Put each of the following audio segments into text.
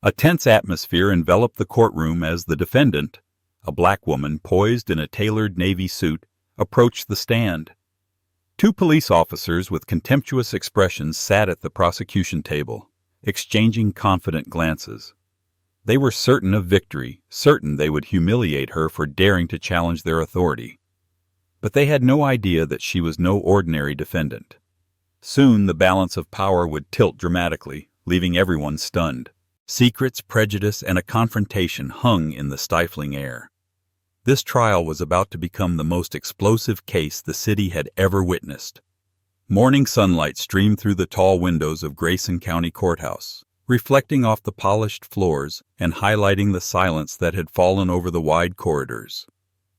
A tense atmosphere enveloped the courtroom as the defendant, a black woman poised in a tailored navy suit, approached the stand. Two police officers with contemptuous expressions sat at the prosecution table, exchanging confident glances. They were certain of victory, certain they would humiliate her for daring to challenge their authority. But they had no idea that she was no ordinary defendant. Soon the balance of power would tilt dramatically, leaving everyone stunned. Secrets, prejudice, and a confrontation hung in the stifling air. This trial was about to become the most explosive case the city had ever witnessed. Morning sunlight streamed through the tall windows of Grayson County Courthouse, reflecting off the polished floors and highlighting the silence that had fallen over the wide corridors.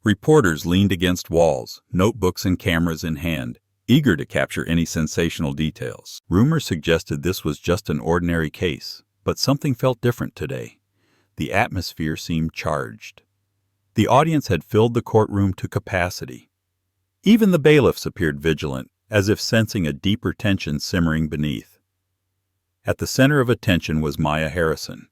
Reporters leaned against walls, notebooks and cameras in hand, eager to capture any sensational details. Rumors suggested this was just an ordinary case, but something felt different today. The atmosphere seemed charged. The audience had filled the courtroom to capacity. Even the bailiffs appeared vigilant, as if sensing a deeper tension simmering beneath. At the center of attention was Maya Harrison.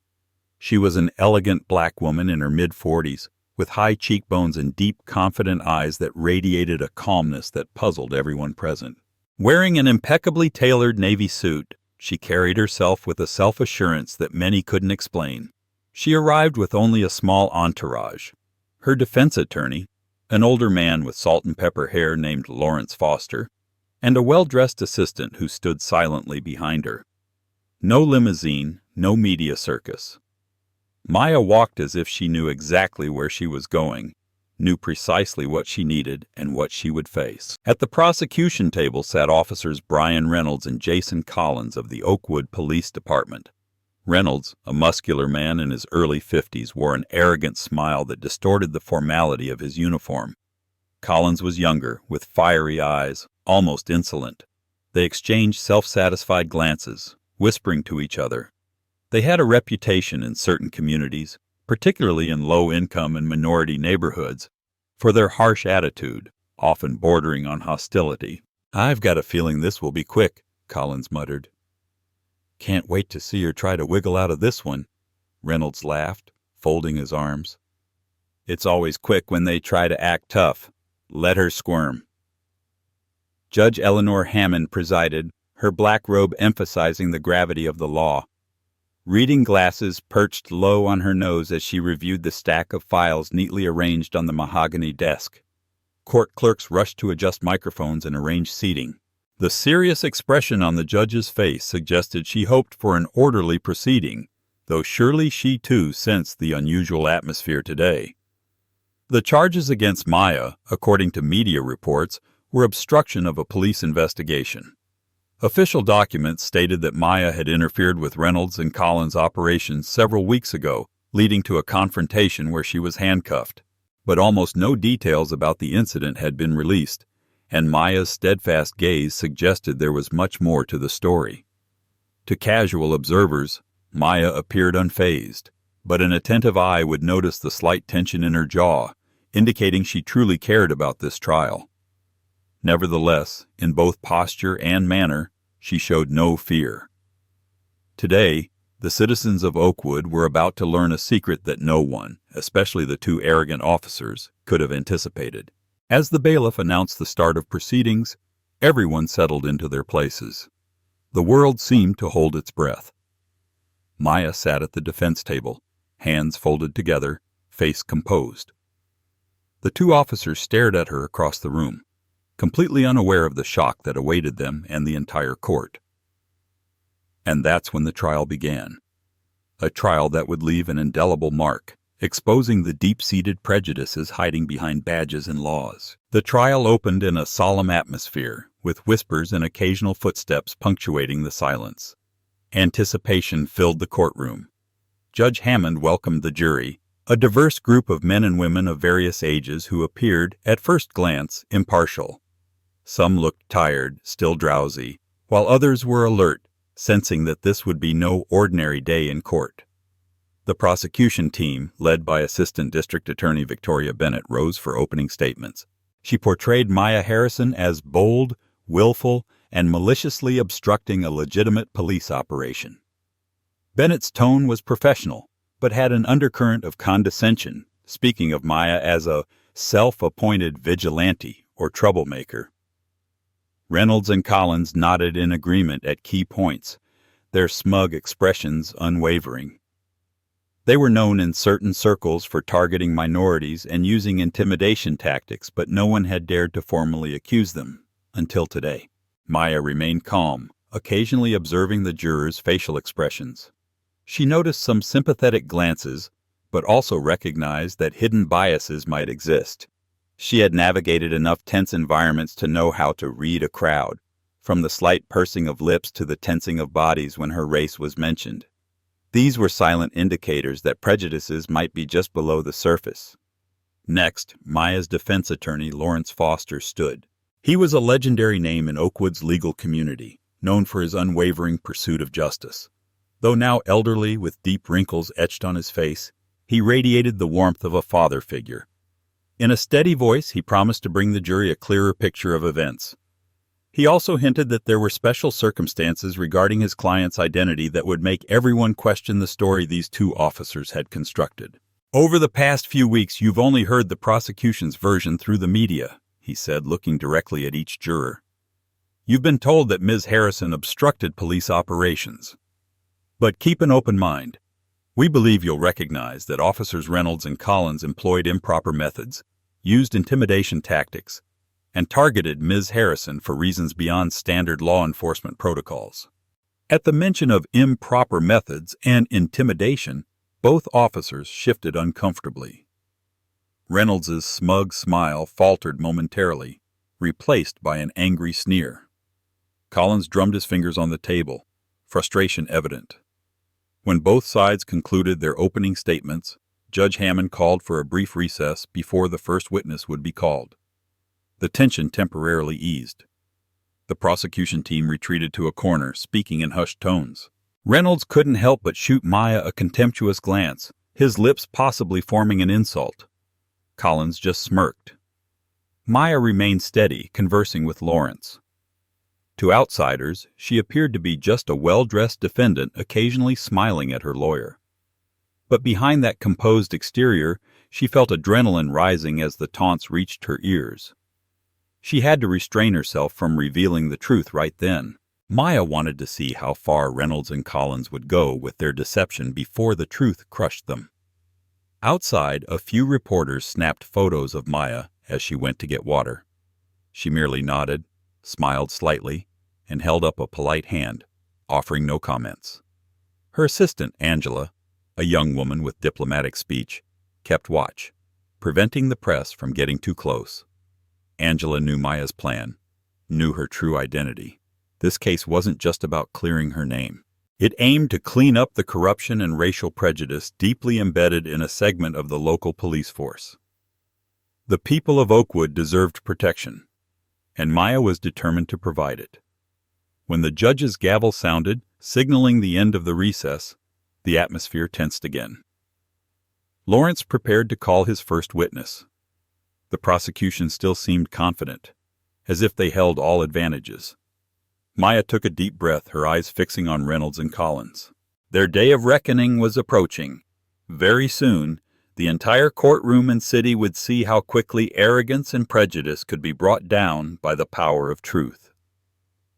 She was an elegant black woman in her mid-40s, with high cheekbones and deep, confident eyes that radiated a calmness that puzzled everyone present. Wearing an impeccably tailored navy suit, she carried herself with a self-assurance that many couldn't explain. She arrived with only a small entourage. Her defense attorney, an older man with salt and pepper hair named Lawrence Foster, and a well-dressed assistant who stood silently behind her. No limousine, no media circus. Maya walked as if she knew exactly where she was going, knew precisely what she needed and what she would face. At the prosecution table sat officers Brian Reynolds and Jason Collins of the Oakwood Police Department. Reynolds, a muscular man in his early 50s, wore an arrogant smile that distorted the formality of his uniform. Collins was younger, with fiery eyes, almost insolent. They exchanged self-satisfied glances, whispering to each other. They had a reputation in certain communities, particularly in low-income and minority neighborhoods, for their harsh attitude, often bordering on hostility. "I've got a feeling this will be quick," Collins muttered. "Can't wait to see her try to wiggle out of this one," Reynolds laughed, folding his arms. "It's always quick when they try to act tough. Let her squirm." Judge Eleanor Hammond presided, her black robe emphasizing the gravity of the law. Reading glasses perched low on her nose as she reviewed the stack of files neatly arranged on the mahogany desk. Court clerks rushed to adjust microphones and arrange seating. The serious expression on the judge's face suggested she hoped for an orderly proceeding, though surely she too sensed the unusual atmosphere today. The charges against Maya, according to media reports, were obstruction of a police investigation. Official documents stated that Maya had interfered with Reynolds and Collins' operations several weeks ago, leading to a confrontation where she was handcuffed. But almost no details about the incident had been released, and Maya's steadfast gaze suggested there was much more to the story. To casual observers, Maya appeared unfazed, but an attentive eye would notice the slight tension in her jaw, indicating she truly cared about this trial. Nevertheless, in both posture and manner, she showed no fear. Today, the citizens of Oakwood were about to learn a secret that no one, especially the two arrogant officers, could have anticipated. As the bailiff announced the start of proceedings, everyone settled into their places. The world seemed to hold its breath. Maya sat at the defense table, hands folded together, face composed. The two officers stared at her across the room, completely unaware of the shock that awaited them and the entire court. And that's when the trial began. A trial that would leave an indelible mark, exposing the deep-seated prejudices hiding behind badges and laws. The trial opened in a solemn atmosphere, with whispers and occasional footsteps punctuating the silence. Anticipation filled the courtroom. Judge Hammond welcomed the jury, a diverse group of men and women of various ages who appeared, at first glance, impartial. Some looked tired, still drowsy, while others were alert, sensing that this would be no ordinary day in court. The prosecution team, led by Assistant District Attorney Victoria Bennett, rose for opening statements. She portrayed Maya Harrison as bold, willful, and maliciously obstructing a legitimate police operation. Bennett's tone was professional, but had an undercurrent of condescension, speaking of Maya as a self-appointed vigilante or troublemaker. Reynolds and Collins nodded in agreement at key points, their smug expressions unwavering. They were known in certain circles for targeting minorities and using intimidation tactics, but no one had dared to formally accuse them, until today. Maya remained calm, occasionally observing the jurors' facial expressions. She noticed some sympathetic glances, but also recognized that hidden biases might exist. She had navigated enough tense environments to know how to read a crowd, from the slight pursing of lips to the tensing of bodies when her race was mentioned. These were silent indicators that prejudices might be just below the surface. Next, Maya's defense attorney, Lawrence Foster, stood. He was a legendary name in Oakwood's legal community, known for his unwavering pursuit of justice. Though now elderly with deep wrinkles etched on his face, he radiated the warmth of a father figure. In a steady voice, he promised to bring the jury a clearer picture of events. He also hinted that there were special circumstances regarding his client's identity that would make everyone question the story these two officers had constructed. "Over the past few weeks, you've only heard the prosecution's version through the media," he said, looking directly at each juror. "You've been told that Ms. Harrison obstructed police operations. But keep an open mind. We believe you'll recognize that Officers Reynolds and Collins employed improper methods, used intimidation tactics, and targeted Ms. Harrison for reasons beyond standard law enforcement protocols." At the mention of improper methods and intimidation, both officers shifted uncomfortably. Reynolds's smug smile faltered momentarily, replaced by an angry sneer. Collins drummed his fingers on the table, frustration evident. When both sides concluded their opening statements, Judge Hammond called for a brief recess before the first witness would be called. The tension temporarily eased. The prosecution team retreated to a corner, speaking in hushed tones. Reynolds couldn't help but shoot Maya a contemptuous glance, his lips possibly forming an insult. Collins just smirked. Maya remained steady, conversing with Lawrence. To outsiders, she appeared to be just a well-dressed defendant occasionally smiling at her lawyer. But behind that composed exterior, she felt adrenaline rising as the taunts reached her ears. She had to restrain herself from revealing the truth right then. Maya wanted to see how far Reynolds and Collins would go with their deception before the truth crushed them. Outside, a few reporters snapped photos of Maya as she went to get water. She merely nodded, smiled slightly, and held up a polite hand, offering no comments. Her assistant, Angela, a young woman with diplomatic speech, kept watch, preventing the press from getting too close. Angela knew Maya's plan, knew her true identity. This case wasn't just about clearing her name. It aimed to clean up the corruption and racial prejudice deeply embedded in a segment of the local police force. The people of Oakwood deserved protection, and Maya was determined to provide it. When the judge's gavel sounded, signaling the end of the recess, the atmosphere tensed again. Lawrence prepared to call his first witness. The prosecution still seemed confident, as if they held all advantages. Maya took a deep breath, her eyes fixing on Reynolds and Collins. Their day of reckoning was approaching. Very soon, the entire courtroom and city would see how quickly arrogance and prejudice could be brought down by the power of truth.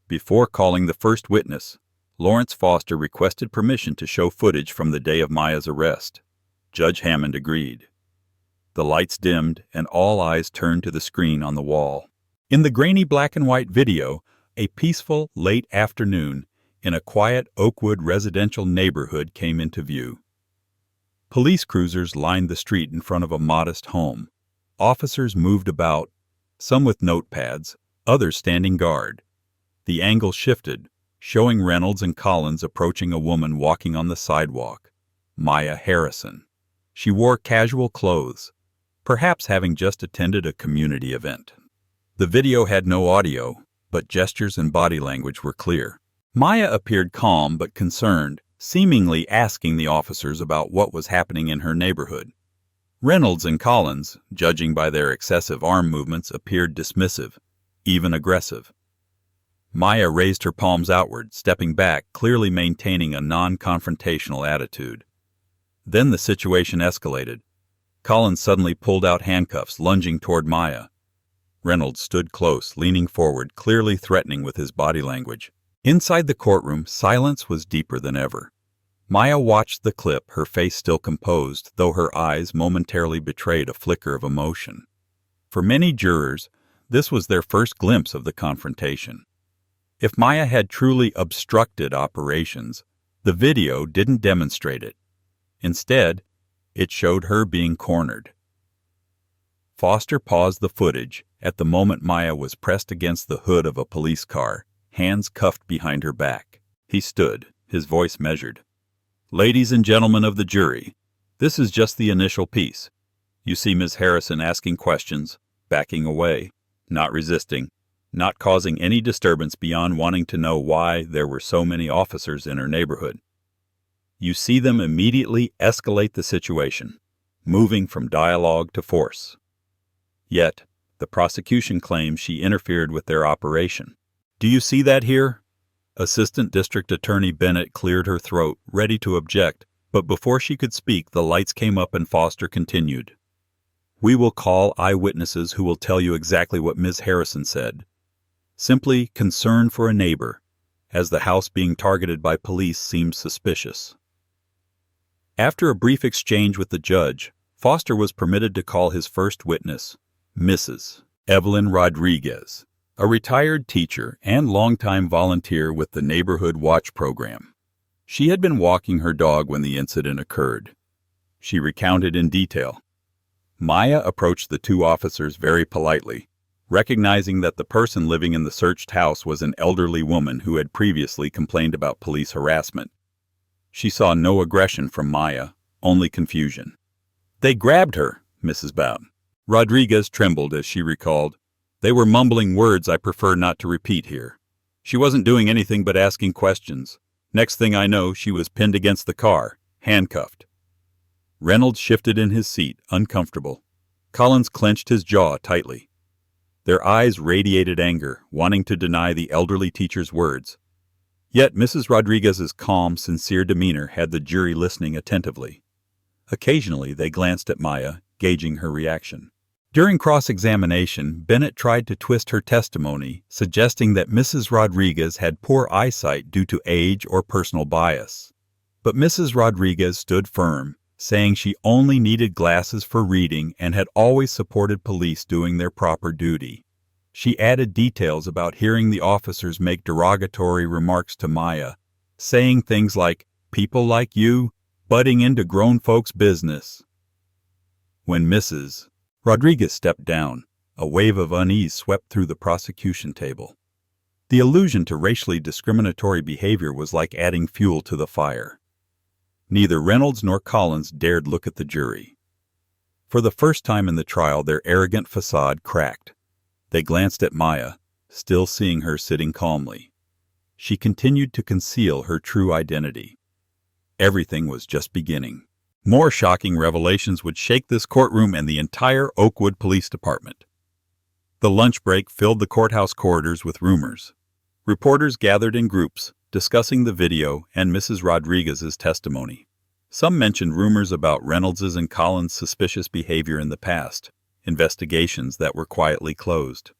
Before calling the first witness, Lawrence Foster requested permission to show footage from the day of Maya's arrest. Judge Hammond agreed. The lights dimmed, and all eyes turned to the screen on the wall. In the grainy black-and-white video, a peaceful, late afternoon in a quiet Oakwood residential neighborhood came into view. Police cruisers lined the street in front of a modest home. Officers moved about, some with notepads, others standing guard. The angle shifted, showing Reynolds and Collins approaching a woman walking on the sidewalk, Maya Harrison. She wore casual clothes, perhaps having just attended a community event. The video had no audio, but gestures and body language were clear. Maya appeared calm but concerned, seemingly asking the officers about what was happening in her neighborhood. Reynolds and Collins, judging by their excessive arm movements, appeared dismissive, even aggressive. Maya raised her palms outward, stepping back, clearly maintaining a non-confrontational attitude. Then the situation escalated. Collins suddenly pulled out handcuffs, lunging toward Maya. Reynolds stood close, leaning forward, clearly threatening with his body language. Inside the courtroom, silence was deeper than ever. Maya watched the clip, her face still composed, though her eyes momentarily betrayed a flicker of emotion. For many jurors, this was their first glimpse of the confrontation. If Maya had truly obstructed operations, the video didn't demonstrate it. Instead, it showed her being cornered. Foster paused the footage at the moment Maya was pressed against the hood of a police car, hands cuffed behind her back. He stood, his voice measured. "Ladies and gentlemen of the jury, this is just the initial piece. You see Ms. Harrison asking questions, backing away, not resisting, not causing any disturbance beyond wanting to know why there were so many officers in her neighborhood. You see them immediately escalate the situation, moving from dialogue to force. Yet, the prosecution claims she interfered with their operation. Do you see that here?" Assistant District Attorney Bennett cleared her throat, ready to object, but before she could speak, the lights came up and Foster continued. "We will call eyewitnesses who will tell you exactly what Ms. Harrison said. Simply concern for a neighbor, as the house being targeted by police seemed suspicious." After a brief exchange with the judge, Foster was permitted to call his first witness, Mrs. Evelyn Rodriguez, a retired teacher and longtime volunteer with the Neighborhood Watch program. She had been walking her dog when the incident occurred. She recounted in detail. Maya approached the two officers very politely, recognizing that the person living in the searched house was an elderly woman who had previously complained about police harassment. She saw no aggression from Maya, only confusion. "They grabbed her, Mrs. Bowden." Rodriguez trembled as she recalled. "They were mumbling words I prefer not to repeat here. She wasn't doing anything but asking questions. Next thing I know, she was pinned against the car, handcuffed." Reynolds shifted in his seat, uncomfortable. Collins clenched his jaw tightly. Their eyes radiated anger, wanting to deny the elderly teacher's words. Yet Mrs. Rodriguez's calm, sincere demeanor had the jury listening attentively. Occasionally they glanced at Maya, gauging her reaction. During cross-examination, Bennett tried to twist her testimony, suggesting that Mrs. Rodriguez had poor eyesight due to age or personal bias. But Mrs. Rodriguez stood firm, saying she only needed glasses for reading and had always supported police doing their proper duty. She added details about hearing the officers make derogatory remarks to Maya, saying things like, "People like you, butting into grown folks' business." When Mrs. Rodriguez stepped down, a wave of unease swept through the prosecution table. The allusion to racially discriminatory behavior was like adding fuel to the fire. Neither Reynolds nor Collins dared look at the jury. For the first time in the trial, their arrogant facade cracked. They glanced at Maya, still seeing her sitting calmly. She continued to conceal her true identity. Everything was just beginning. More shocking revelations would shake this courtroom and the entire Oakwood Police Department. The lunch break filled the courthouse corridors with rumors. Reporters gathered in groups, discussing the video and Mrs. Rodriguez's testimony. Some mentioned rumors about Reynolds's and Collins' suspicious behavior in the past, investigations that were quietly closed.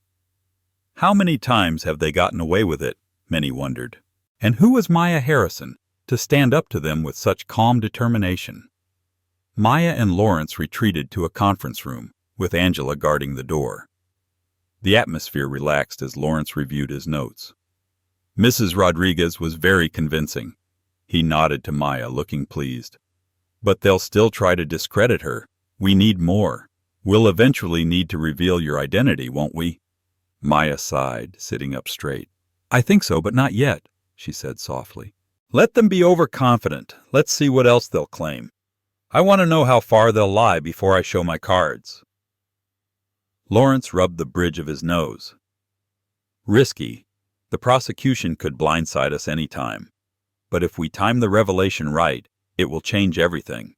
How many times have they gotten away with it, many wondered. And who was Maya Harrison to stand up to them with such calm determination? Maya and Lawrence retreated to a conference room, with Angela guarding the door. The atmosphere relaxed as Lawrence reviewed his notes. Mrs. Rodriguez was very convincing. He nodded to Maya, looking pleased. But they'll still try to discredit her. We need more. We'll eventually need to reveal your identity, won't we? Maya sighed, sitting up straight. I think so, but not yet, she said softly. Let them be overconfident. Let's see what else they'll claim. I want to know how far they'll lie before I show my cards. Lawrence rubbed the bridge of his nose. Risky. The prosecution could blindside us any time. But if we time the revelation right, it will change everything.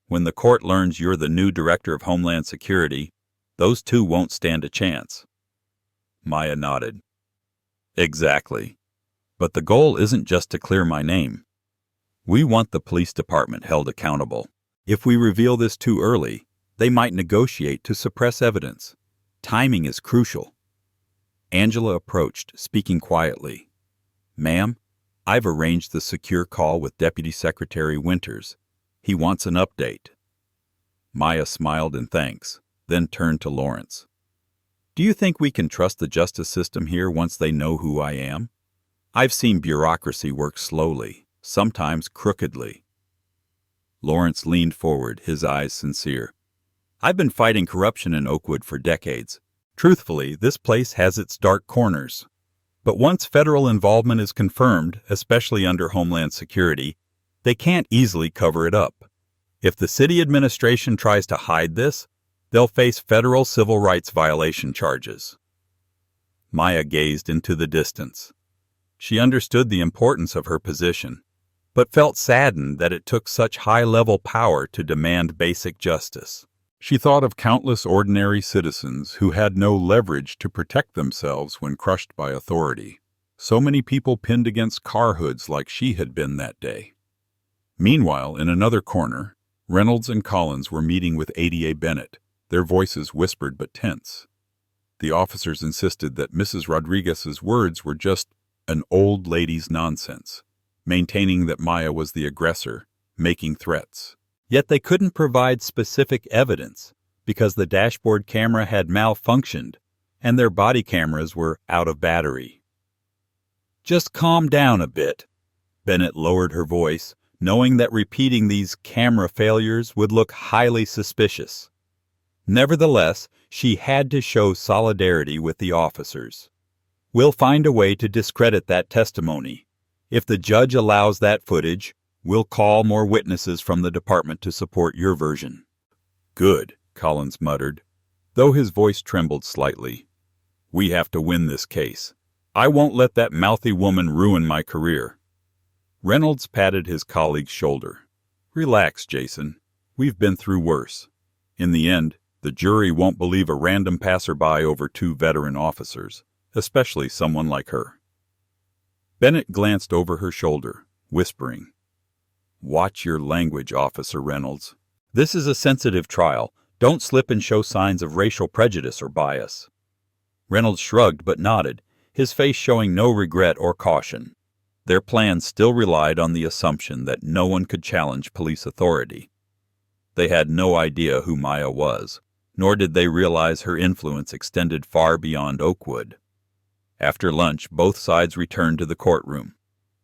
When the court learns you're the new director of Homeland Security, those two won't stand a chance. Maya nodded. Exactly. But the goal isn't just to clear my name. We want the police department held accountable. If we reveal this too early, they might negotiate to suppress evidence. Timing is crucial. Angela approached, speaking quietly. "Ma'am, I've arranged the secure call with Deputy Secretary Winters. He wants an update." Maya smiled in thanks, then turned to Lawrence. "Do you think we can trust the justice system here once they know who I am? I've seen bureaucracy work slowly, sometimes crookedly." Lawrence leaned forward, his eyes sincere. "I've been fighting corruption in Oakwood for decades. Truthfully, this place has its dark corners. But once federal involvement is confirmed, especially under Homeland Security, they can't easily cover it up. If the city administration tries to hide this, they'll face federal civil rights violation charges." Maya gazed into the distance. She understood the importance of her position, but felt saddened that it took such high-level power to demand basic justice. She thought of countless ordinary citizens who had no leverage to protect themselves when crushed by authority. So many people pinned against car hoods like she had been that day. Meanwhile, in another corner, Reynolds and Collins were meeting with ADA Bennett, their voices whispered but tense. The officers insisted that Mrs. Rodriguez's words were just an old lady's nonsense, maintaining that Maya was the aggressor, making threats. Yet they couldn't provide specific evidence because the dashboard camera had malfunctioned and their body cameras were out of battery. "Just calm down a bit." Bennett lowered her voice, knowing that repeating these camera failures would look highly suspicious. Nevertheless, she had to show solidarity with the officers. "We'll find a way to discredit that testimony. If the judge allows that footage, we'll call more witnesses from the department to support your version." "Good," Collins muttered, though his voice trembled slightly. "We have to win this case. I won't let that mouthy woman ruin my career." Reynolds patted his colleague's shoulder. "Relax, Jason. We've been through worse. In the end, the jury won't believe a random passerby over two veteran officers, especially someone like her." Bennett glanced over her shoulder, whispering, "Watch your language, Officer Reynolds. This is a sensitive trial. Don't slip and show signs of racial prejudice or bias." Reynolds shrugged but nodded, his face showing no regret or caution. Their plan still relied on the assumption that no one could challenge police authority. They had no idea who Maya was, nor did they realize her influence extended far beyond Oakwood. After lunch, both sides returned to the courtroom.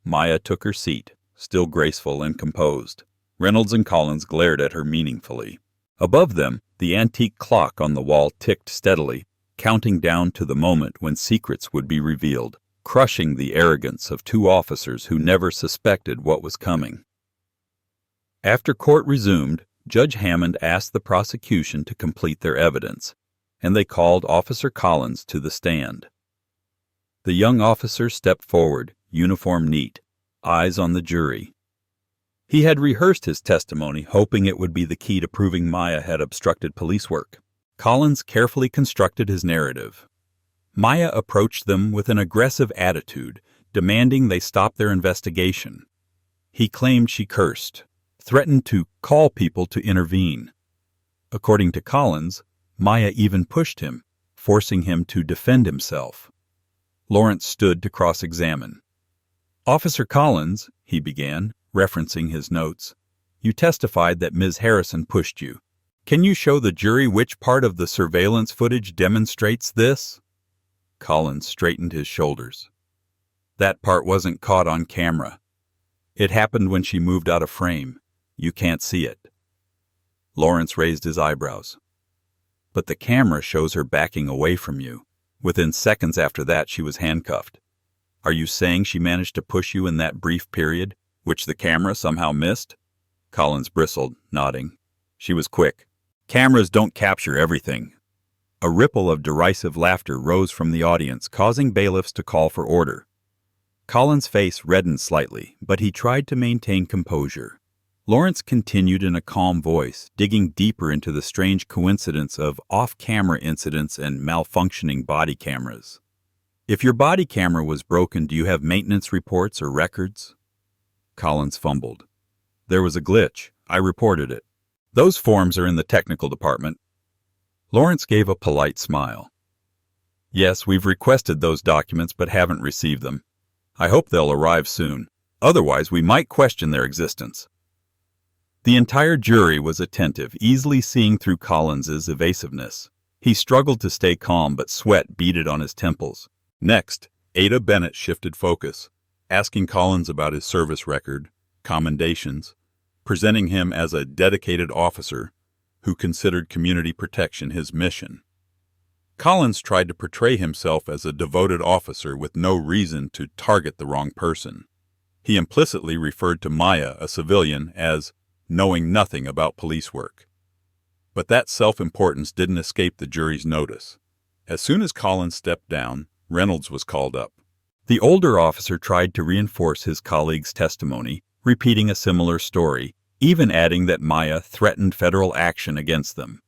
Maya took her seat, still graceful and composed. Reynolds and Collins glared at her meaningfully. Above them, the antique clock on the wall ticked steadily, counting down to the moment when secrets would be revealed, crushing the arrogance of two officers who never suspected what was coming. After court resumed, Judge Hammond asked the prosecution to complete their evidence, and they called Officer Collins to the stand. The young officer stepped forward, uniform neat, eyes on the jury. He had rehearsed his testimony, hoping it would be the key to proving Maya had obstructed police work. Collins carefully constructed his narrative. Maya approached them with an aggressive attitude, demanding they stop their investigation. He claimed she cursed, threatened to call people to intervene. According to Collins, Maya even pushed him, forcing him to defend himself. Lawrence stood to cross-examine. "Officer Collins," he began, referencing his notes, "you testified that Ms. Harrison pushed you. Can you show the jury which part of the surveillance footage demonstrates this?" Collins straightened his shoulders. "That part wasn't caught on camera. It happened when she moved out of frame. You can't see it." Lawrence raised his eyebrows. "But the camera shows her backing away from you. Within seconds after that, she was handcuffed. Are you saying she managed to push you in that brief period, which the camera somehow missed?" Collins bristled, nodding. "She was quick. Cameras don't capture everything." A ripple of derisive laughter rose from the audience, causing bailiffs to call for order. Collins' face reddened slightly, but he tried to maintain composure. Lawrence continued in a calm voice, digging deeper into the strange coincidence of off-camera incidents and malfunctioning body cameras. If your body camera was broken, do you have maintenance reports or records? Collins fumbled. There was a glitch. I reported it. Those forms are in the technical department. Lawrence gave a polite smile. Yes, we've requested those documents but haven't received them. I hope they'll arrive soon. Otherwise, we might question their existence. The entire jury was attentive, easily seeing through Collins's evasiveness. He struggled to stay calm, but sweat beaded on his temples. Next, Ada Bennett shifted focus, asking Collins about his service record, commendations, presenting him as a dedicated officer who considered community protection his mission. Collins tried to portray himself as a devoted officer with no reason to target the wrong person. He implicitly referred to Maya, a civilian, as knowing nothing about police work. But that self-importance didn't escape the jury's notice. As soon as Collins stepped down, Reynolds was called up. The older officer tried to reinforce his colleague's testimony, repeating a similar story, even adding that Maya threatened federal action against them.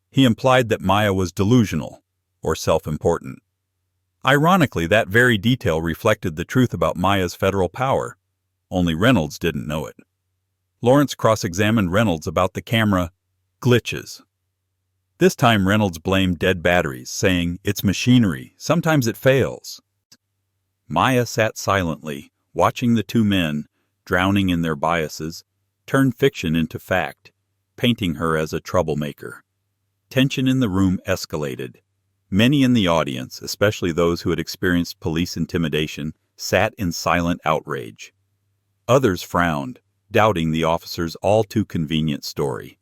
He implied that Maya was delusional, or self-important. Ironically, that very detail reflected the truth about Maya's federal power. Only Reynolds didn't know it. Lawrence cross-examined Reynolds about the camera glitches. This time Reynolds blamed dead batteries, saying, "It's machinery. Sometimes it fails." Maya sat silently, watching the two men, drowning in their biases, turn fiction into fact, painting her as a troublemaker. Tension in the room escalated. Many in the audience, especially those who had experienced police intimidation, sat in silent outrage. Others frowned, doubting the officer's all-too-convenient story.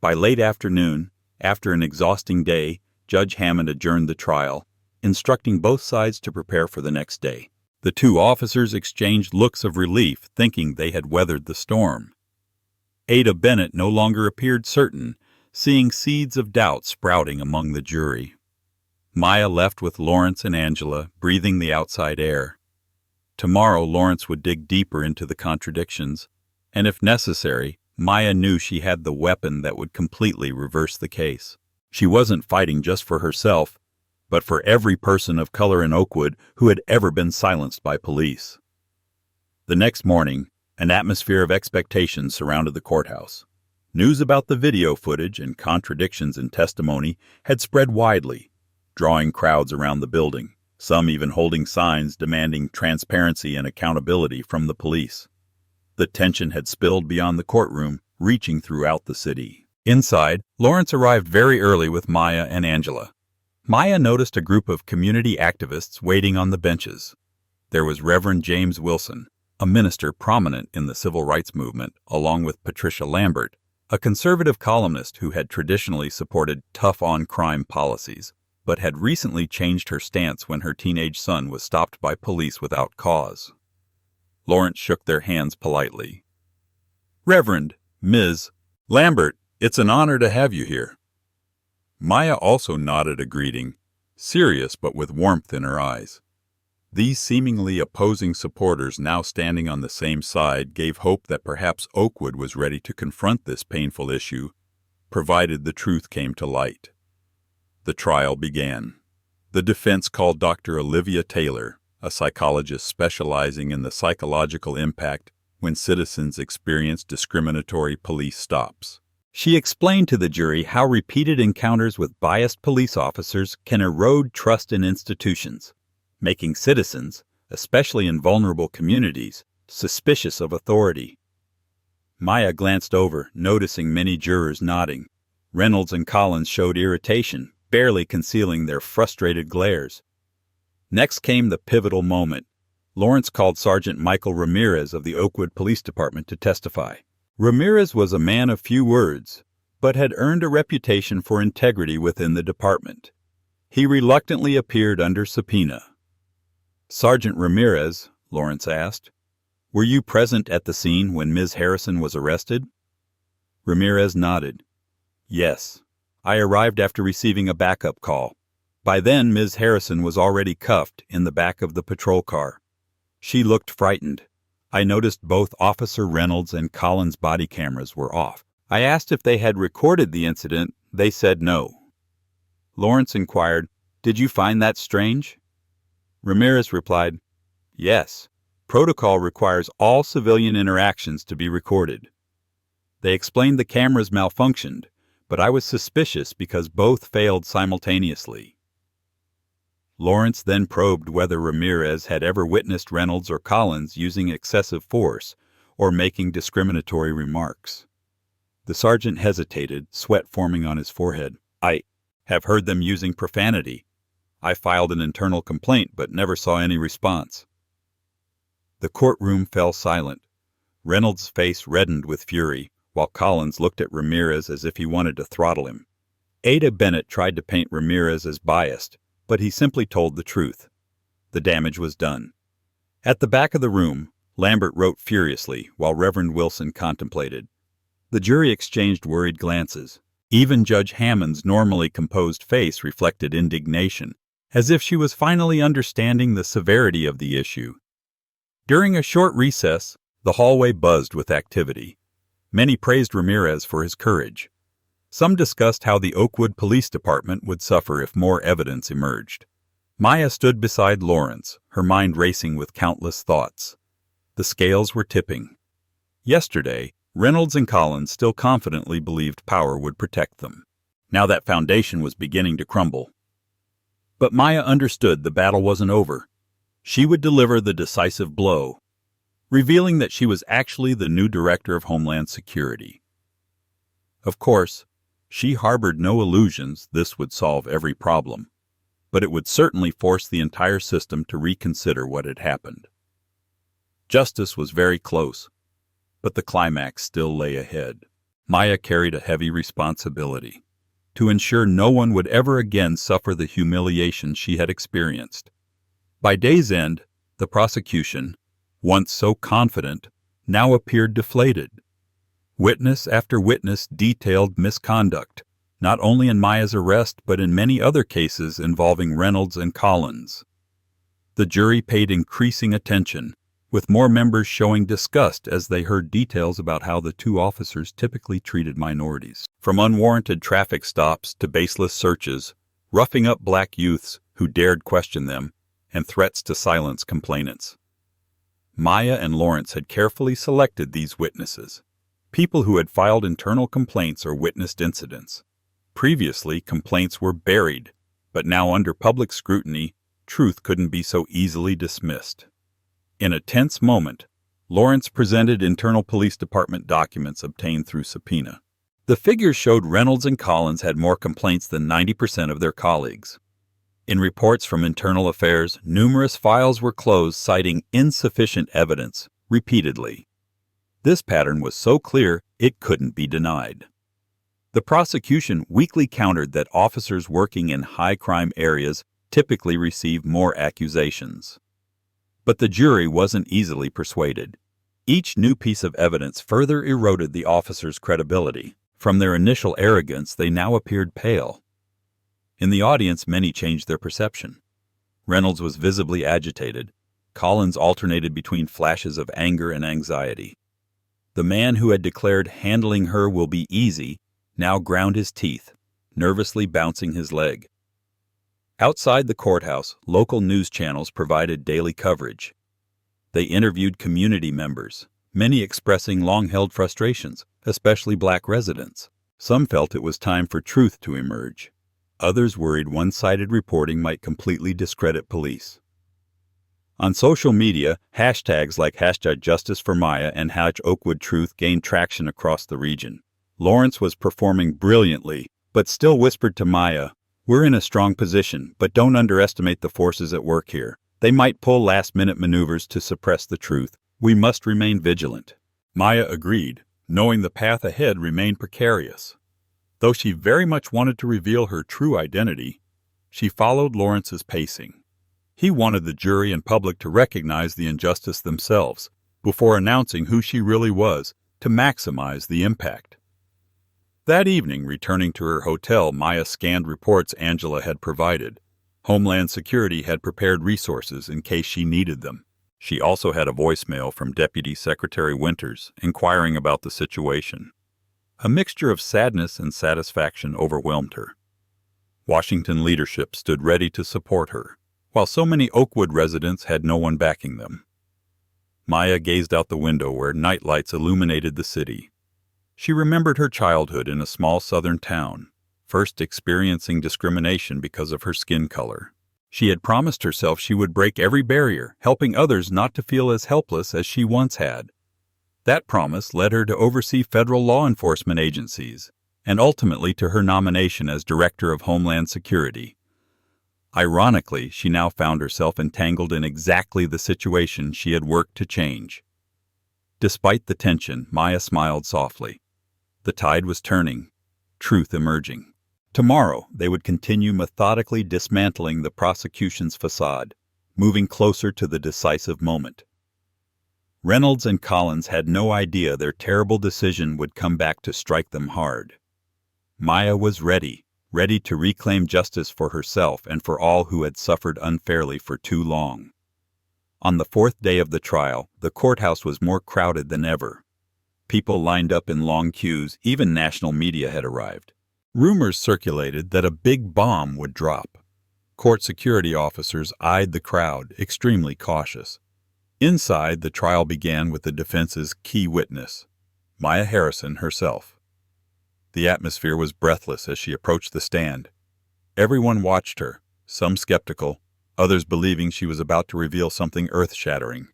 By late afternoon, after an exhausting day, Judge Hammond adjourned the trial, instructing both sides to prepare for the next day. The two officers exchanged looks of relief, thinking they had weathered the storm. Ada Bennett no longer appeared certain, seeing seeds of doubt sprouting among the jury. Maya left with Lawrence and Angela, breathing the outside air. Tomorrow Lawrence would dig deeper into the contradictions, and if necessary, Maya knew she had the weapon that would completely reverse the case. She wasn't fighting just for herself, but for every person of color in Oakwood who had ever been silenced by police. The next morning, an atmosphere of expectation surrounded the courthouse. News about the video footage and contradictions in testimony had spread widely, drawing crowds around the building, some even holding signs demanding transparency and accountability from the police. The tension had spilled beyond the courtroom, reaching throughout the city. Inside, Lawrence arrived very early with Maya and Angela. Maya noticed a group of community activists waiting on the benches. There was Reverend James Wilson, a minister prominent in the civil rights movement, along with Patricia Lambert, a conservative columnist who had traditionally supported tough-on-crime policies, but had recently changed her stance when her teenage son was stopped by police without cause. Lawrence shook their hands politely. "Reverend, Ms. Lambert, it's an honor to have you here." Maya also nodded a greeting, serious but with warmth in her eyes. These seemingly opposing supporters now standing on the same side gave hope that perhaps Oakwood was ready to confront this painful issue, provided the truth came to light. The trial began. The defense called Dr. Olivia Taylor, a psychologist specializing in the psychological impact when citizens experience discriminatory police stops. She explained to the jury how repeated encounters with biased police officers can erode trust in institutions, making citizens, especially in vulnerable communities, suspicious of authority. Maya glanced over, noticing many jurors nodding. Reynolds and Collins showed irritation, barely concealing their frustrated glares. Next came the pivotal moment. Lawrence called Sergeant Michael Ramirez of the Oakwood Police Department to testify. Ramirez was a man of few words, but had earned a reputation for integrity within the department. He reluctantly appeared under subpoena. "Sergeant Ramirez," Lawrence asked, "were you present at the scene when Ms. Harrison was arrested?" Ramirez nodded. "Yes. I arrived after receiving a backup call. By then, Ms. Harrison was already cuffed in the back of the patrol car. She looked frightened. I noticed both Officer Reynolds and Collins' body cameras were off. I asked if they had recorded the incident. They said no." Lawrence inquired, "Did you find that strange?" Ramirez replied, "Yes. Protocol requires all civilian interactions to be recorded." They explained the cameras malfunctioned, but I was suspicious because both failed simultaneously. Lawrence then probed whether Ramirez had ever witnessed Reynolds or Collins using excessive force or making discriminatory remarks. The sergeant hesitated, sweat forming on his forehead. "I have heard them using profanity. I filed an internal complaint but never saw any response." The courtroom fell silent. Reynolds' face reddened with fury, while Collins looked at Ramirez as if he wanted to throttle him. Ada Bennett tried to paint Ramirez as biased, but he simply told the truth. The damage was done. At the back of the room, Lambert wrote furiously while Reverend Wilson contemplated. The jury exchanged worried glances. Even Judge Hammond's normally composed face reflected indignation, as if she was finally understanding the severity of the issue. During a short recess, the hallway buzzed with activity. Many praised Ramirez for his courage. Some discussed how the Oakwood Police Department would suffer if more evidence emerged. Maya stood beside Lawrence, her mind racing with countless thoughts. The scales were tipping. Yesterday, Reynolds and Collins still confidently believed power would protect them. Now that foundation was beginning to crumble. But Maya understood the battle wasn't over. She would deliver the decisive blow, revealing that she was actually the new director of Homeland Security. Of course, she harbored no illusions this would solve every problem, but it would certainly force the entire system to reconsider what had happened. Justice was very close, but the climax still lay ahead. Maya carried a heavy responsibility to ensure no one would ever again suffer the humiliation she had experienced. By day's end, the prosecution, once so confident, now appeared deflated. Witness after witness detailed misconduct, not only in Maya's arrest but in many other cases involving Reynolds and Collins. The jury paid increasing attention, with more members showing disgust as they heard details about how the two officers typically treated minorities. From unwarranted traffic stops to baseless searches, roughing up black youths who dared question them, and threats to silence complainants. Maya and Lawrence had carefully selected these witnesses, people who had filed internal complaints or witnessed incidents. Previously, complaints were buried, but now under public scrutiny, truth couldn't be so easily dismissed. In a tense moment, Lawrence presented internal police department documents obtained through subpoena. The figures showed Reynolds and Collins had more complaints than 90% of their colleagues. In reports from Internal Affairs, numerous files were closed citing insufficient evidence, repeatedly. This pattern was so clear it couldn't be denied. The prosecution weakly countered that officers working in high-crime areas typically receive more accusations. But the jury wasn't easily persuaded. Each new piece of evidence further eroded the officers' credibility. From their initial arrogance, they now appeared pale. In the audience, many changed their perception. Reynolds was visibly agitated. Collins alternated between flashes of anger and anxiety. The man who had declared handling her will be easy now ground his teeth, nervously bouncing his leg. Outside the courthouse, local news channels provided daily coverage. They interviewed community members, many expressing long-held frustrations, especially black residents. Some felt it was time for truth to emerge. Others worried one-sided reporting might completely discredit police. On social media, hashtags like #JusticeForMaya and #OakwoodTruth gained traction across the region. Lawrence was performing brilliantly, but still whispered to Maya, "We're in a strong position, but don't underestimate the forces at work here. They might pull last-minute maneuvers to suppress the truth. We must remain vigilant." Maya agreed, knowing the path ahead remained precarious. Though she very much wanted to reveal her true identity, she followed Lawrence's pacing. He wanted the jury and public to recognize the injustice themselves before announcing who she really was to maximize the impact. That evening, returning to her hotel, Maya scanned reports Angela had provided. Homeland Security had prepared resources in case she needed them. She also had a voicemail from Deputy Secretary Winters inquiring about the situation. A mixture of sadness and satisfaction overwhelmed her. Washington leadership stood ready to support her, while so many Oakwood residents had no one backing them. Maya gazed out the window where night lights illuminated the city. She remembered her childhood in a small southern town, first experiencing discrimination because of her skin color. She had promised herself she would break every barrier, helping others not to feel as helpless as she once had. That promise led her to oversee federal law enforcement agencies, and ultimately to her nomination as Director of Homeland Security. Ironically, she now found herself entangled in exactly the situation she had worked to change. Despite the tension, Maya smiled softly. The tide was turning, truth emerging. Tomorrow, they would continue methodically dismantling the prosecution's facade, moving closer to the decisive moment. Reynolds and Collins had no idea their terrible decision would come back to strike them hard. Maya was ready to reclaim justice for herself and for all who had suffered unfairly for too long. On the fourth day of the trial, the courthouse was more crowded than ever. People lined up in long queues, even national media had arrived. Rumors circulated that a big bomb would drop. Court security officers eyed the crowd, extremely cautious. Inside, the trial began with the defense's key witness, Maya Harrison herself. The atmosphere was breathless as she approached the stand. Everyone watched her, some skeptical, others believing she was about to reveal something earth-shattering.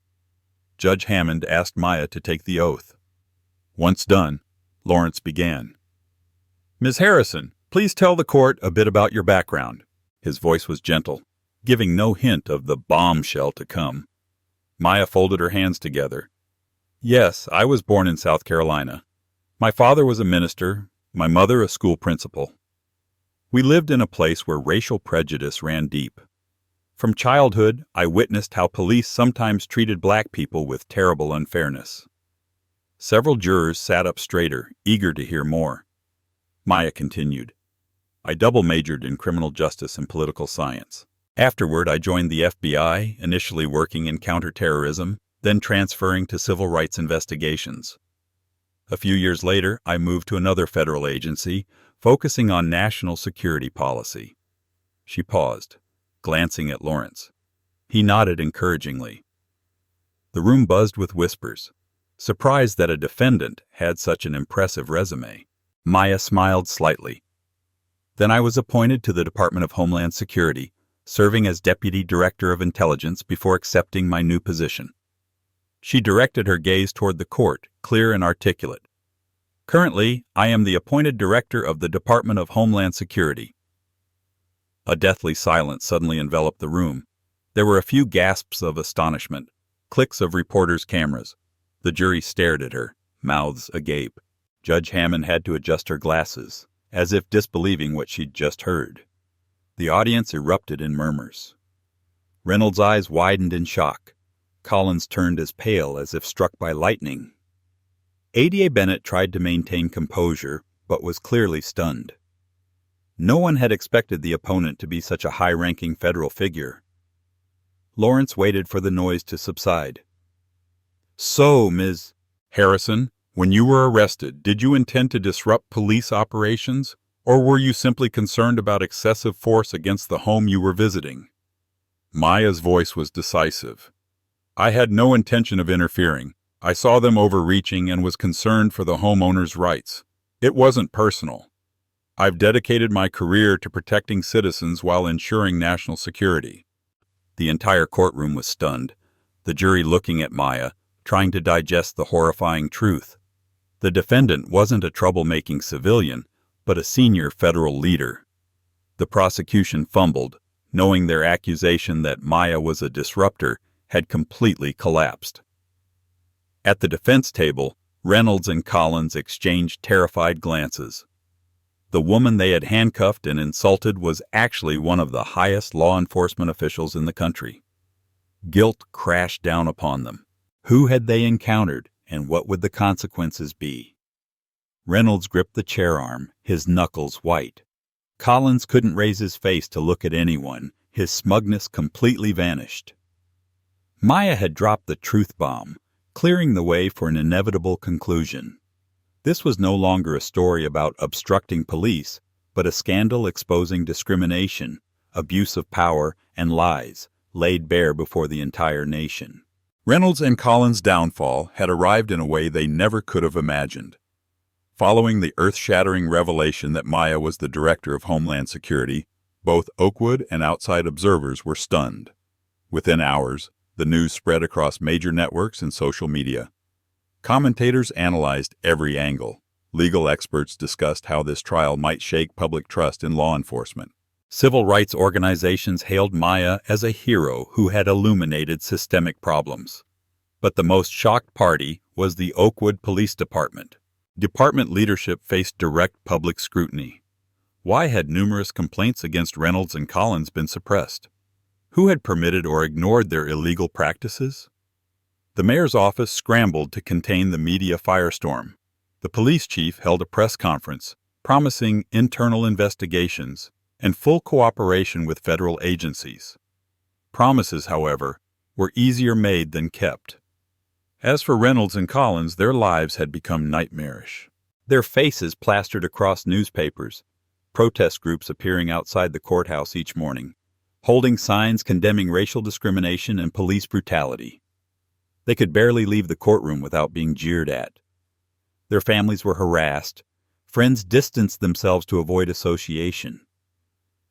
Judge Hammond asked Maya to take the oath. Once done, Lawrence began. "Ms. Harrison, please tell the court a bit about your background." His voice was gentle, giving no hint of the bombshell to come. Maya folded her hands together. "Yes, I was born in South Carolina. My father was a minister, my mother a school principal. We lived in a place where racial prejudice ran deep. From childhood, I witnessed how police sometimes treated black people with terrible unfairness." Several jurors sat up straighter, eager to hear more. Maya continued, "I double-majored in criminal justice and political science. Afterward, I joined the FBI, initially working in counterterrorism, then transferring to civil rights investigations. A few years later, I moved to another federal agency, focusing on national security policy." She paused, glancing at Lawrence. He nodded encouragingly. The room buzzed with whispers, surprised that a defendant had such an impressive resume. Maya smiled slightly. "Then I was appointed to the Department of Homeland Security, serving as Deputy Director of Intelligence before accepting my new position." She directed her gaze toward the court, clear and articulate. "Currently, I am the appointed Director of the Department of Homeland Security." A deathly silence suddenly enveloped the room. There were a few gasps of astonishment, clicks of reporters' cameras. The jury stared at her, mouths agape. Judge Hammond had to adjust her glasses, as if disbelieving what she'd just heard. The audience erupted in murmurs. Reynolds' eyes widened in shock. Collins turned as pale as if struck by lightning. ADA Bennett tried to maintain composure, but was clearly stunned. No one had expected the opponent to be such a high-ranking federal figure. Lawrence waited for the noise to subside. "So, Ms. Harrison, when you were arrested, did you intend to disrupt police operations, or were you simply concerned about excessive force against the home you were visiting?" Maya's voice was decisive. "I had no intention of interfering. I saw them overreaching and was concerned for the homeowner's rights. It wasn't personal. I've dedicated my career to protecting citizens while ensuring national security." The entire courtroom was stunned, the jury looking at Maya, trying to digest the horrifying truth. The defendant wasn't a troublemaking civilian, but a senior federal leader. The prosecution fumbled, knowing their accusation that Maya was a disruptor had completely collapsed. At the defense table, Reynolds and Collins exchanged terrified glances. The woman they had handcuffed and insulted was actually one of the highest law enforcement officials in the country. Guilt crashed down upon them. Who had they encountered, and what would the consequences be? Reynolds gripped the chair arm, his knuckles white. Collins couldn't raise his face to look at anyone, his smugness completely vanished. Maya had dropped the truth bomb, clearing the way for an inevitable conclusion. This was no longer a story about obstructing police, but a scandal exposing discrimination, abuse of power, and lies laid bare before the entire nation. Reynolds and Collins' downfall had arrived in a way they never could have imagined. Following the earth-shattering revelation that Maya was the director of Homeland Security, both Oakwood and outside observers were stunned. Within hours, the news spread across major networks and social media. Commentators analyzed every angle. Legal experts discussed how this trial might shake public trust in law enforcement. Civil rights organizations hailed Maya as a hero who had illuminated systemic problems. But the most shocked party was the Oakwood Police Department. Department leadership faced direct public scrutiny. Why had numerous complaints against Reynolds and Collins been suppressed? Who had permitted or ignored their illegal practices? The mayor's office scrambled to contain the media firestorm. The police chief held a press conference, promising internal investigations and full cooperation with federal agencies. Promises, however, were easier made than kept. As for Reynolds and Collins, their lives had become nightmarish. Their faces plastered across newspapers, protest groups appearing outside the courthouse each morning, holding signs condemning racial discrimination and police brutality. They could barely leave the courtroom without being jeered at. Their families were harassed. Friends distanced themselves to avoid association.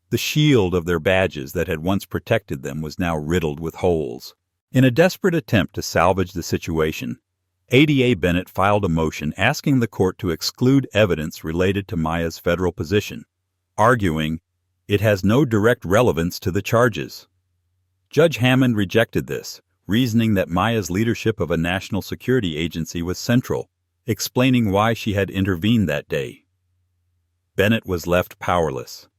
The shield of their badges that had once protected them was now riddled with holes. In a desperate attempt to salvage the situation, ADA Bennett filed a motion asking the court to exclude evidence related to Maya's federal position, arguing it has no direct relevance to the charges. Judge Hammond rejected this, reasoning that Maya's leadership of a national security agency was central, explaining why she had intervened that day. Bennett was left powerless.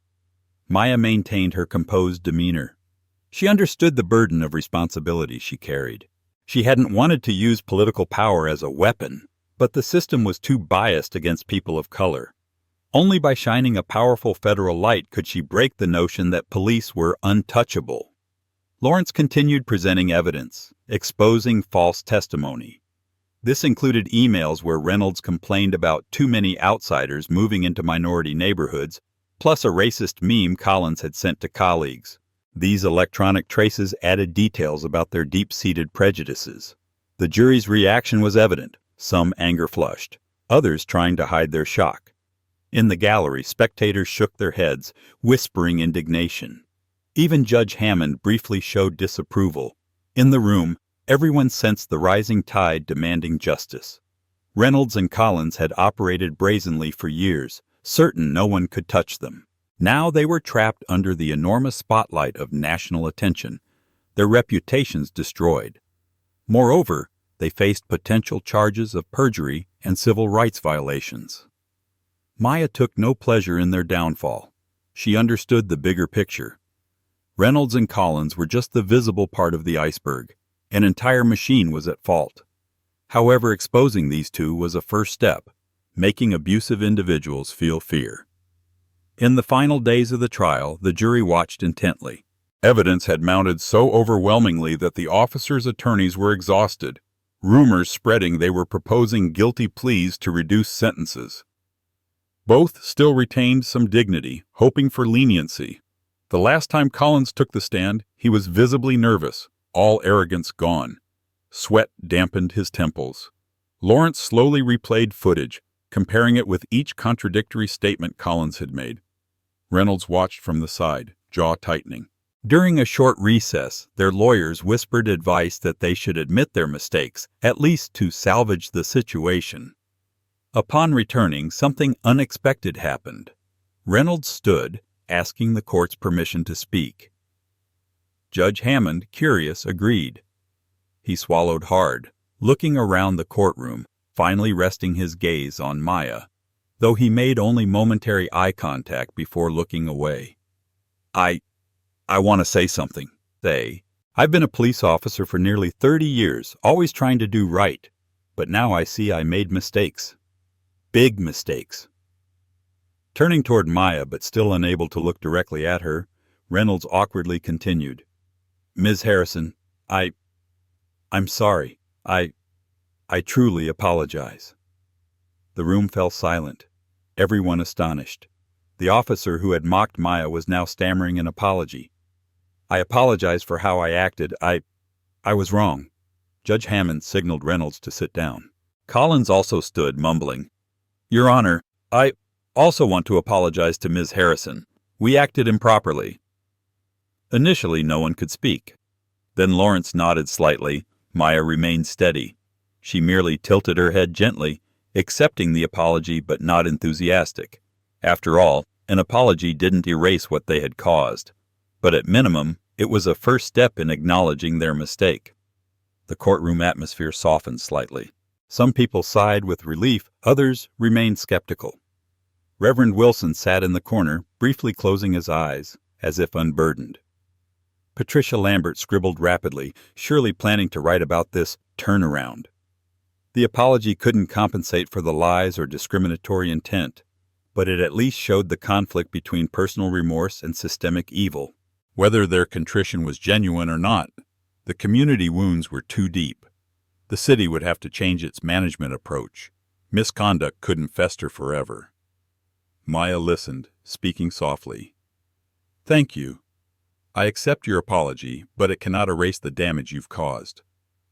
Maya maintained her composed demeanor. She understood the burden of responsibility she carried. She hadn't wanted to use political power as a weapon, but the system was too biased against people of color. Only by shining a powerful federal light could she break the notion that police were untouchable. Lawrence continued presenting evidence, exposing false testimony. This included emails where Reynolds complained about too many outsiders moving into minority neighborhoods, plus a racist meme Collins had sent to colleagues. These electronic traces added details about their deep-seated prejudices. The jury's reaction was evident, some anger-flushed, others trying to hide their shock. In the gallery, spectators shook their heads, whispering indignation. Even Judge Hammond briefly showed disapproval. In the room, everyone sensed the rising tide demanding justice. Reynolds and Collins had operated brazenly for years, certain no one could touch them. Now they were trapped under the enormous spotlight of national attention, their reputations destroyed. Moreover, they faced potential charges of perjury and civil rights violations. Maya took no pleasure in their downfall. She understood the bigger picture. Reynolds and Collins were just the visible part of the iceberg. An entire machine was at fault. However, exposing these two was a first step, making abusive individuals feel fear. In the final days of the trial, the jury watched intently. Evidence had mounted so overwhelmingly that the officers' attorneys were exhausted, rumors spreading they were proposing guilty pleas to reduce sentences. Both still retained some dignity, hoping for leniency. The last time Collins took the stand, he was visibly nervous, all arrogance gone. Sweat dampened his temples. Lawrence slowly replayed footage, comparing it with each contradictory statement Collins had made. Reynolds watched from the side, jaw tightening. During a short recess, their lawyers whispered advice that they should admit their mistakes, at least to salvage the situation. Upon returning, something unexpected happened. Reynolds stood, asking the court's permission to speak. Judge Hammond, curious, agreed. He swallowed hard, looking around the courtroom, finally resting his gaze on Maya, though he made only momentary eye contact before looking away. I want to say something. I've been a police officer for nearly 30 years, always trying to do right, but now I see I made mistakes. Big mistakes. Turning toward Maya, but still unable to look directly at her, Reynolds awkwardly continued. Ms. Harrison, I'm sorry. I truly apologize. The room fell silent, everyone astonished. The officer who had mocked Maya was now stammering an apology. "I apologize for how I acted. I was wrong." Judge Hammond signaled Reynolds to sit down. Collins also stood, mumbling, "Your Honor, I also want to apologize to Ms. Harrison. We acted improperly." Initially, no one could speak. Then Lawrence nodded slightly. Maya remained steady. She merely tilted her head gently, accepting the apology but not enthusiastic. After all, an apology didn't erase what they had caused. But at minimum, it was a first step in acknowledging their mistake. The courtroom atmosphere softened slightly. Some people sighed with relief, others remained skeptical. Reverend Wilson sat in the corner, briefly closing his eyes, as if unburdened. Patricia Lambert scribbled rapidly, surely planning to write about this turnaround. The apology couldn't compensate for the lies or discriminatory intent, but it at least showed the conflict between personal remorse and systemic evil. Whether their contrition was genuine or not, the community wounds were too deep. The city would have to change its management approach. Misconduct couldn't fester forever. Maya listened, speaking softly. "Thank you. I accept your apology, but it cannot erase the damage you've caused.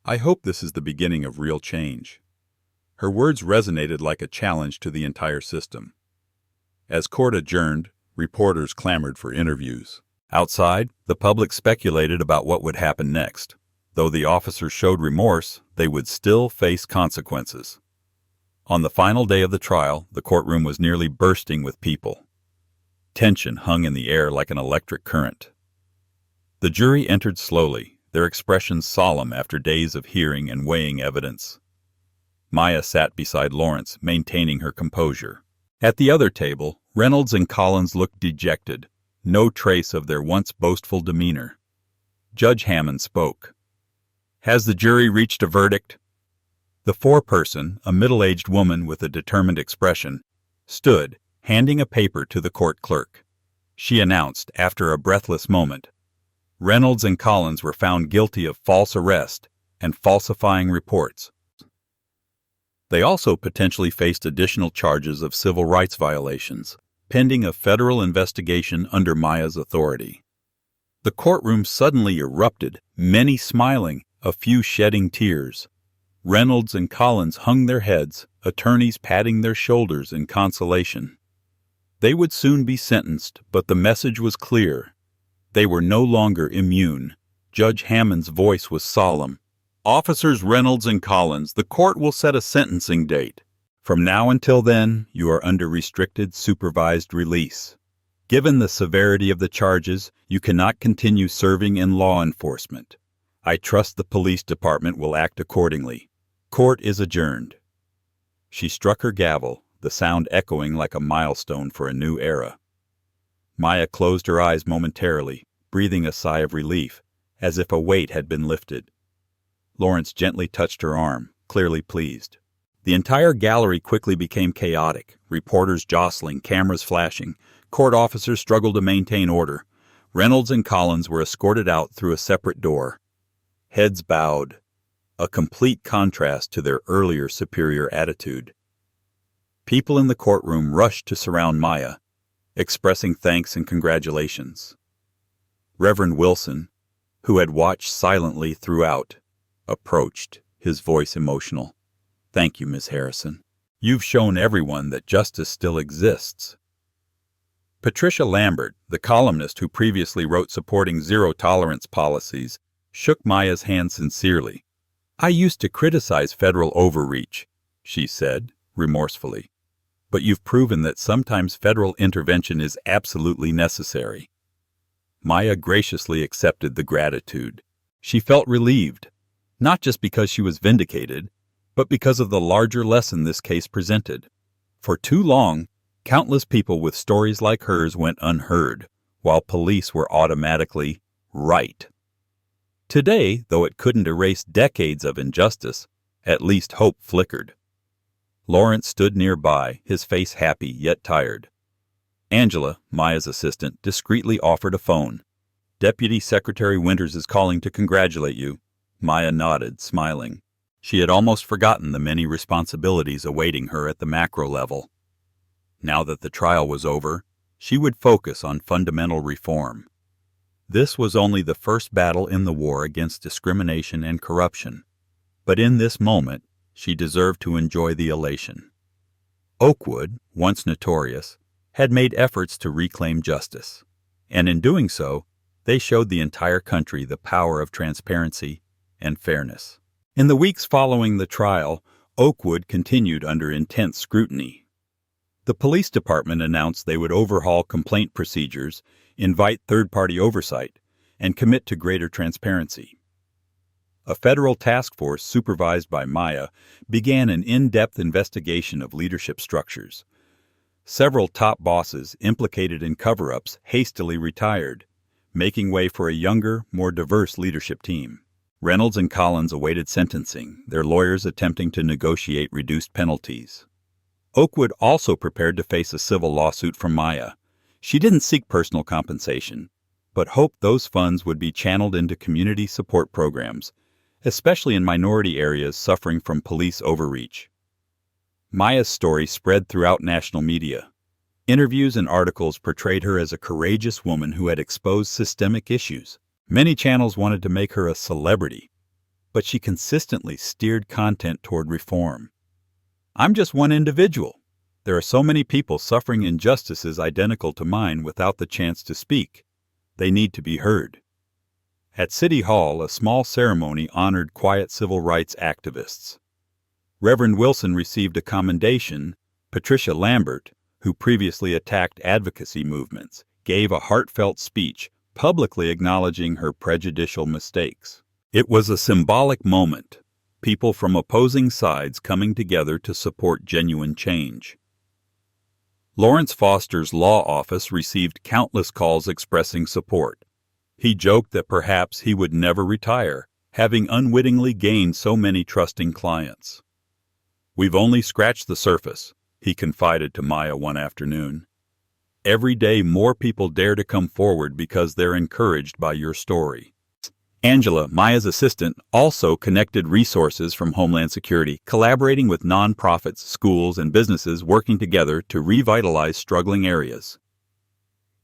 I hope this is the beginning of real change." Her words resonated like a challenge to the entire system. As court adjourned, reporters clamored for interviews. Outside, the public speculated about what would happen next. Though the officers showed remorse, they would still face consequences. On the final day of the trial, the courtroom was nearly bursting with people. Tension hung in the air like an electric current. The jury entered slowly, their expressions solemn after days of hearing and weighing evidence. Maya sat beside Lawrence, maintaining her composure. At the other table, Reynolds and Collins looked dejected, no trace of their once boastful demeanor. Judge Hammond spoke. "Has the jury reached a verdict?" The foreperson, a middle-aged woman with a determined expression, stood, handing a paper to the court clerk. She announced, after a breathless moment, Reynolds and Collins were found guilty of false arrest and falsifying reports. They also potentially faced additional charges of civil rights violations, pending a federal investigation under Maya's authority. The courtroom suddenly erupted, many smiling, a few shedding tears. Reynolds and Collins hung their heads, attorneys patting their shoulders in consolation. They would soon be sentenced, but the message was clear. They were no longer immune. Judge Hammond's voice was solemn. "Officers Reynolds and Collins, the court will set a sentencing date. From now until then, you are under restricted supervised release. Given the severity of the charges, you cannot continue serving in law enforcement. I trust the police department will act accordingly. Court is adjourned." She struck her gavel, the sound echoing like a milestone for a new era. Maya closed her eyes momentarily, breathing a sigh of relief, as if a weight had been lifted. Lawrence gently touched her arm, clearly pleased. The entire gallery quickly became chaotic, reporters jostling, cameras flashing. Court officers struggled to maintain order. Reynolds and Collins were escorted out through a separate door. Heads bowed, a complete contrast to their earlier superior attitude. People in the courtroom rushed to surround Maya, expressing thanks and congratulations. Reverend Wilson, who had watched silently throughout, approached, his voice emotional. "Thank you, Miss Harrison. You've shown everyone that justice still exists." Patricia Lambert, the columnist who previously wrote supporting zero-tolerance policies, shook Maya's hand sincerely. "I used to criticize federal overreach," she said, remorsefully. "But you've proven that sometimes federal intervention is absolutely necessary." Maya graciously accepted the gratitude. She felt relieved, not just because she was vindicated, but because of the larger lesson this case presented. For too long, countless people with stories like hers went unheard, while police were automatically right. Today, though it couldn't erase decades of injustice, at least hope flickered. Lawrence stood nearby, his face happy yet tired. Angela, Maya's assistant, discreetly offered a phone. "Deputy Secretary Winters is calling to congratulate you." Maya nodded, smiling. She had almost forgotten the many responsibilities awaiting her at the macro level. Now that the trial was over, She would focus on fundamental reform. This was only the first battle in the war against discrimination and corruption, but in this moment, she deserved to enjoy the elation. Oakwood, once notorious, had made efforts to reclaim justice, and in doing so, they showed the entire country the power of transparency and fairness. In the weeks following the trial, Oakwood continued under intense scrutiny. The police department announced they would overhaul complaint procedures, invite third-party oversight, and commit to greater transparency. A federal task force supervised by Maya began an in-depth investigation of leadership structures. Several top bosses implicated in cover-ups hastily retired, making way for a younger, more diverse leadership team. Reynolds and Collins awaited sentencing, their lawyers attempting to negotiate reduced penalties. Oakwood also prepared to face a civil lawsuit from Maya. She didn't seek personal compensation, but hoped those funds would be channeled into community support programs, especially in minority areas suffering from police overreach. Maya's story spread throughout national media. Interviews and articles portrayed her as a courageous woman who had exposed systemic issues. Many channels wanted to make her a celebrity, but she consistently steered content toward reform. "I'm just one individual. There are so many people suffering injustices identical to mine without the chance to speak. They need to be heard." At City Hall, a small ceremony honored quiet civil rights activists. Reverend Wilson received a commendation. Patricia Lambert, who previously attacked advocacy movements, gave a heartfelt speech, publicly acknowledging her prejudicial mistakes. It was a symbolic moment, people from opposing sides coming together to support genuine change. Lawrence Foster's law office received countless calls expressing support. He joked that perhaps he would never retire, having unwittingly gained so many trusting clients. "We've only scratched the surface," he confided to Maya one afternoon. "Every day more people dare to come forward because they're encouraged by your story." Angela, Maya's assistant, also connected resources from Homeland Security, collaborating with nonprofits, schools, and businesses working together to revitalize struggling areas.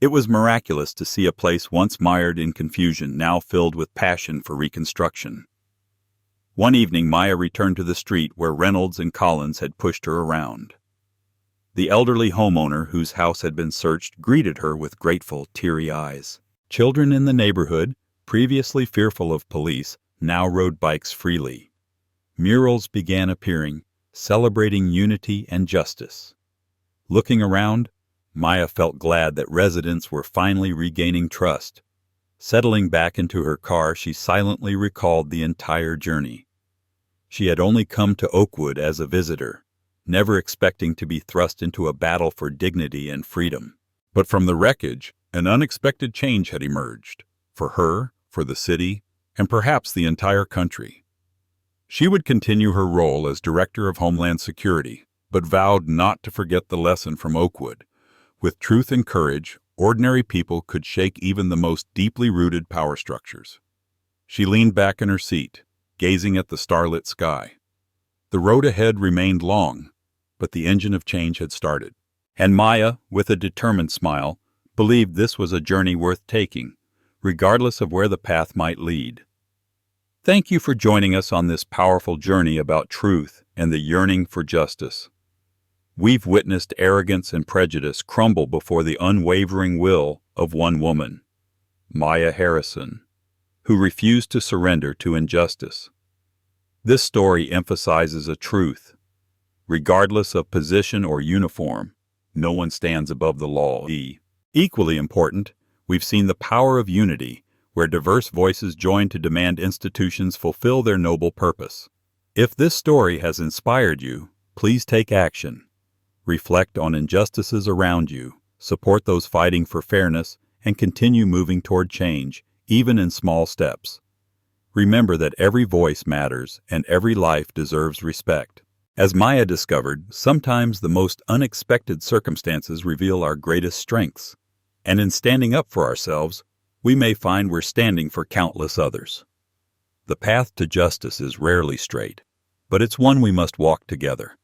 It was miraculous to see a place once mired in confusion now filled with passion for reconstruction. One evening, Maya returned to the street where Reynolds and Collins had pushed her around. The elderly homeowner whose house had been searched greeted her with grateful, teary eyes. Children in the neighborhood, previously fearful of police, now rode bikes freely. Murals began appearing, celebrating unity and justice. Looking around, Maya felt glad that residents were finally regaining trust. Settling back into her car, she silently recalled the entire journey. She had only come to Oakwood as a visitor, never expecting to be thrust into a battle for dignity and freedom. But from the wreckage, an unexpected change had emerged, for her, for the city, and perhaps the entire country. She would continue her role as Director of Homeland Security, but vowed not to forget the lesson from Oakwood. With truth and courage, ordinary people could shake even the most deeply rooted power structures. She leaned back in her seat, gazing at the starlit sky. The road ahead remained long, but the engine of change had started. And Maya, with a determined smile, believed this was a journey worth taking, regardless of where the path might lead. Thank you for joining us on this powerful journey about truth and the yearning for justice. We've witnessed arrogance and prejudice crumble before the unwavering will of one woman, Maya Harrison, who refused to surrender to injustice. This story emphasizes a truth. Regardless of position or uniform, no one stands above the law. Equally important, we've seen the power of unity, where diverse voices join to demand institutions fulfill their noble purpose. If this story has inspired you, please take action. Reflect on injustices around you, support those fighting for fairness, and continue moving toward change, even in small steps. Remember that every voice matters and every life deserves respect. As Maya discovered, sometimes the most unexpected circumstances reveal our greatest strengths. And in standing up for ourselves, we may find we're standing for countless others. The path to justice is rarely straight, but it's one we must walk together.